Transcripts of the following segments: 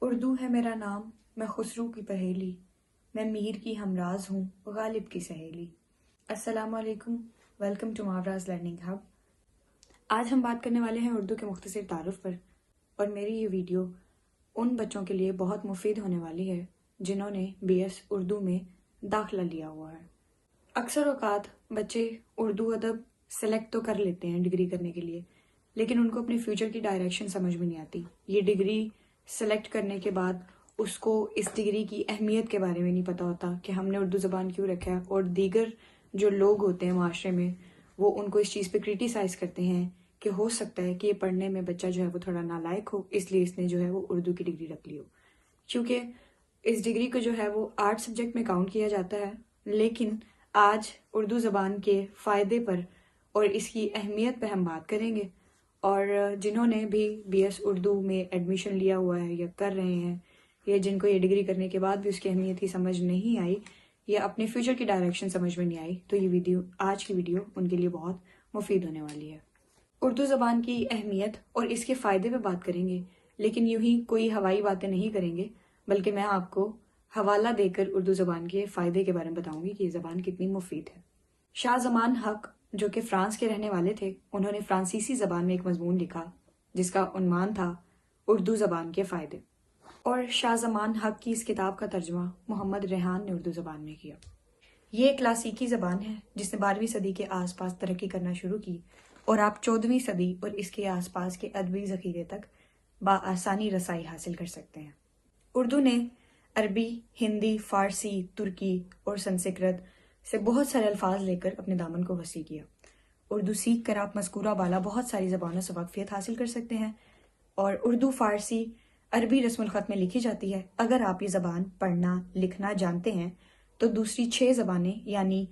اردو ہے میرا نام، میں خسرو کی پہیلی، میں میر کی ہمراز ہوں، غالب کی سہیلی۔ السلام علیکم، ویلکم ٹو ماوراز لرننگ ہب۔ آج ہم بات کرنے والے ہیں اردو کے مختصر تعارف پر، اور میری یہ ویڈیو ان بچوں کے لیے بہت مفید ہونے والی ہے جنہوں نے BS اردو میں داخلہ لیا ہوا ہے۔ اکثر اوقات بچے اردو ادب سلیکٹ تو کر لیتے ہیں ڈگری کرنے کے لیے، لیکن ان کو اپنے فیوچر کی ڈائریکشن سمجھ میں نہیں آتی۔ یہ ڈگری سلیکٹ کرنے کے بعد اس کو اس ڈگری کی اہمیت کے بارے میں نہیں پتہ ہوتا کہ ہم نے اردو زبان کیوں رکھا ہے، اور دیگر جو لوگ ہوتے ہیں معاشرے میں وہ ان کو اس چیز پہ کرٹیسائز کرتے ہیں کہ ہو سکتا ہے کہ یہ پڑھنے میں بچہ جو ہے وہ تھوڑا نالائق ہو، اس لیے اس نے جو ہے وہ اردو کی ڈگری رکھ لی ہو، کیونکہ اس ڈگری کو جو ہے وہ آرٹ سبجیکٹ میں کاؤنٹ کیا جاتا ہے۔ لیکن آج اردو زبان کے فائدے پر اور اس کی اہمیت پہ ہم بات کریں گے، اور جنہوں نے بھی BS اردو میں ایڈمیشن لیا ہوا ہے یا کر رہے ہیں، یا جن کو یہ ڈگری کرنے کے بعد بھی اس کی اہمیت کی سمجھ نہیں آئی یا اپنے فیوچر کی ڈائریکشن سمجھ میں نہیں آئی، تو یہ آج کی ویڈیو ان کے لیے بہت مفید ہونے والی ہے۔ اردو زبان کی اہمیت اور اس کے فائدے پہ بات کریں گے، لیکن یوں ہی کوئی ہوائی باتیں نہیں کریں گے، بلکہ میں آپ کو حوالہ دے کر اردو زبان کے فائدے کے بارے میں بتاؤں گی کہ یہ زبان کتنی مفید ہے۔ شاہ زمان حق جو کہ فرانس کے رہنے والے تھے، انہوں نے فرانسیسی زبان میں ایک مضمون لکھا جس کا عنوان تھا اردو زبان کے فائدے، اور شاہ زمان حق کی اس کتاب کا ترجمہ محمد ریحان نے اردو زبان میں کیا۔ یہ ایک کلاسیکی زبان ہے جس نے 12ویں صدی کے آس پاس ترقی کرنا شروع کی، اور آپ 14ویں صدی اور اس کے آس پاس کے ادبی ذخیرے تک بآسانی رسائی حاصل کر سکتے ہیں۔ اردو نے عربی، ہندی، فارسی، ترکی اور سنسکرت سے بہت سارے الفاظ لے کر اپنے دامن کو وسیع کیا۔ اردو سیکھ کر آپ مذکورہ بالا بہت ساری زبانوں سے واقفیت حاصل کر سکتے ہیں، اور اردو، فارسی، عربی رسم الخط میں لکھی جاتی ہے۔ اگر آپ یہ زبان پڑھنا لکھنا جانتے ہیں تو دوسری 6 زبانیں یعنی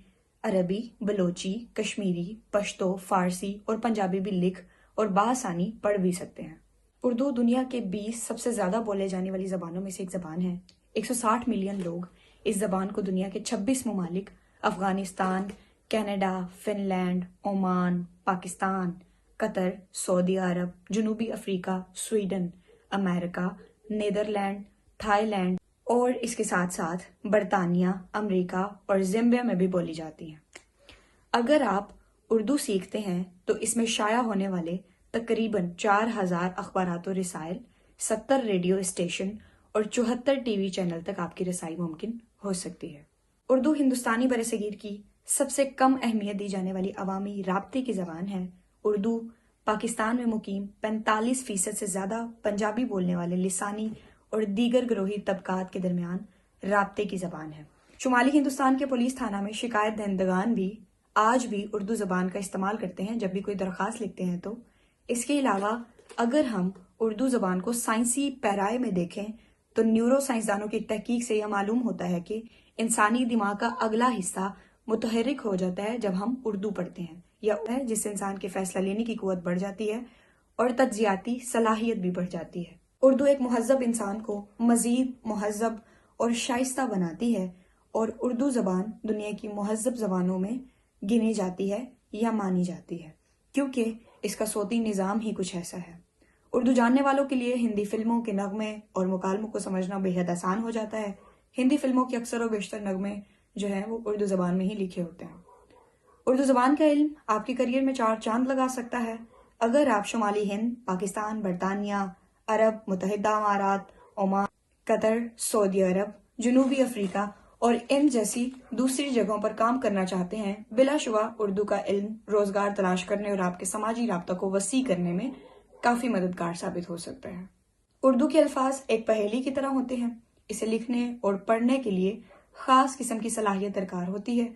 عربی، بلوچی، کشمیری، پشتو، فارسی اور پنجابی بھی لکھ اور بآسانی پڑھ بھی سکتے ہیں۔ اردو دنیا کے 20 سب سے زیادہ بولے جانے والی زبانوں میں سے ایک زبان ہے۔ 160 ملین لوگ اس زبان کو دنیا کے 26 ممالک افغانستان، کینیڈا، فن لینڈ، عمان، پاکستان، قطر، سعودی عرب، جنوبی افریقہ، سویڈن، امریکہ، نیدرلینڈ، تھائی لینڈ اور اس کے ساتھ ساتھ برطانیہ، امریکہ اور زمبیا میں بھی بولی جاتی ہیں۔ اگر آپ اردو سیکھتے ہیں تو اس میں شائع ہونے والے تقریباً 4000 اخبارات و رسائل، 70 ریڈیو اسٹیشن اور 74 TV چینل تک آپ کی رسائی ممکن ہو سکتی ہے۔ اردو ہندوستانی برصغیر کی سب سے کم اہمیت دی جانے والی عوامی رابطے کی زبان ہے۔ اردو پاکستان میں مقیم 45% سے زیادہ پنجابی بولنے والے لسانی اور دیگر گروہی طبقات کے درمیان رابطے کی زبان ہے۔ شمالی ہندوستان کے پولیس تھانہ میں شکایت دہندگان بھی آج بھی اردو زبان کا استعمال کرتے ہیں جب بھی کوئی درخواست لکھتے ہیں تو۔ اس کے علاوہ اگر ہم اردو زبان کو سائنسی پیرائے میں دیکھیں تو نیورو سائنسدانوں کی تحقیق سے یہ معلوم ہوتا ہے کہ انسانی دماغ کا اگلا حصہ متحرک ہو جاتا ہے جب ہم اردو پڑھتے ہیں، یا جس سے انسان کے فیصلہ لینے کی قوت بڑھ جاتی ہے اور تجزیاتی صلاحیت بھی بڑھ جاتی ہے۔ اردو ایک مہذب انسان کو مزید مہذب اور شائستہ بناتی ہے، اور اردو زبان دنیا کی مہذب زبانوں میں گنی جاتی ہے یا مانی جاتی ہے، کیونکہ اس کا صوتی نظام ہی کچھ ایسا ہے۔ اردو جاننے والوں کے لیے ہندی فلموں کے نغمے اور مکالموں کو سمجھنا بے حد آسان ہو جاتا ہے۔ ہندی فلموں کے اکثر و بیشتر نغمے جو ہیں وہ اردو زبان میں ہی لکھے ہوتے ہیں۔ اردو زبان کا علم آپ کے کریئر میں 4 چاند لگا سکتا ہے اگر آپ شمالی ہند، پاکستان، برطانیہ، عرب متحدہ امارات، عمان، قطر، سعودی عرب، جنوبی افریقہ اور ان جیسی دوسری جگہوں پر کام کرنا چاہتے ہیں۔ بلا شبہ اردو کا علم روزگار تلاش کرنے اور آپ کے سماجی رابطہ کو وسیع کرنے میں کافی مددگار ثابت ہو سکتا ہے۔ اردو کے الفاظ ایک پہیلی کی طرح ہوتے ہیں۔ اسے لکھنے اور پڑھنے کے لیے خاص قسم کی صلاحیت درکار ہوتی ہے۔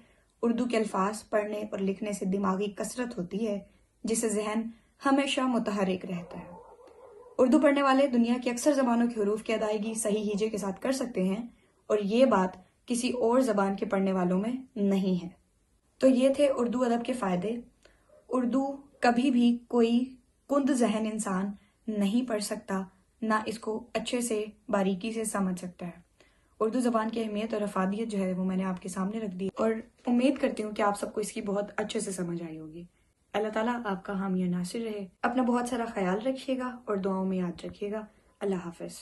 اردو کے الفاظ پڑھنے اور لکھنے سے دماغی کثرت ہوتی ہے جس سے ذہن ہمیشہ متحرک رہتا ہے۔ اردو پڑھنے والے دنیا کی اکثر زبانوں کے حروف کی ادائیگی صحیح ہجے کے ساتھ کر سکتے ہیں، اور یہ بات کسی اور زبان کے پڑھنے والوں میں نہیں ہے۔ تو یہ تھے اردو ادب کے فائدے۔ اردو کبھی بھی کوئی کند ذہن انسان نہیں پڑھ سکتا، نہ اس کو اچھے سے باریکی سے سمجھ سکتا ہے۔ اردو زبان کی اہمیت اور افادیت جو ہے وہ میں نے آپ کے سامنے رکھ دی، اور امید کرتی ہوں کہ آپ سب کو اس کی بہت اچھے سے سمجھ آئی ہوگی۔ اللہ تعالیٰ آپ کا حامی و ناصر رہے۔ اپنا بہت سارا خیال رکھیے گا اور دعاؤں میں یاد رکھیے گا۔ اللہ حافظ۔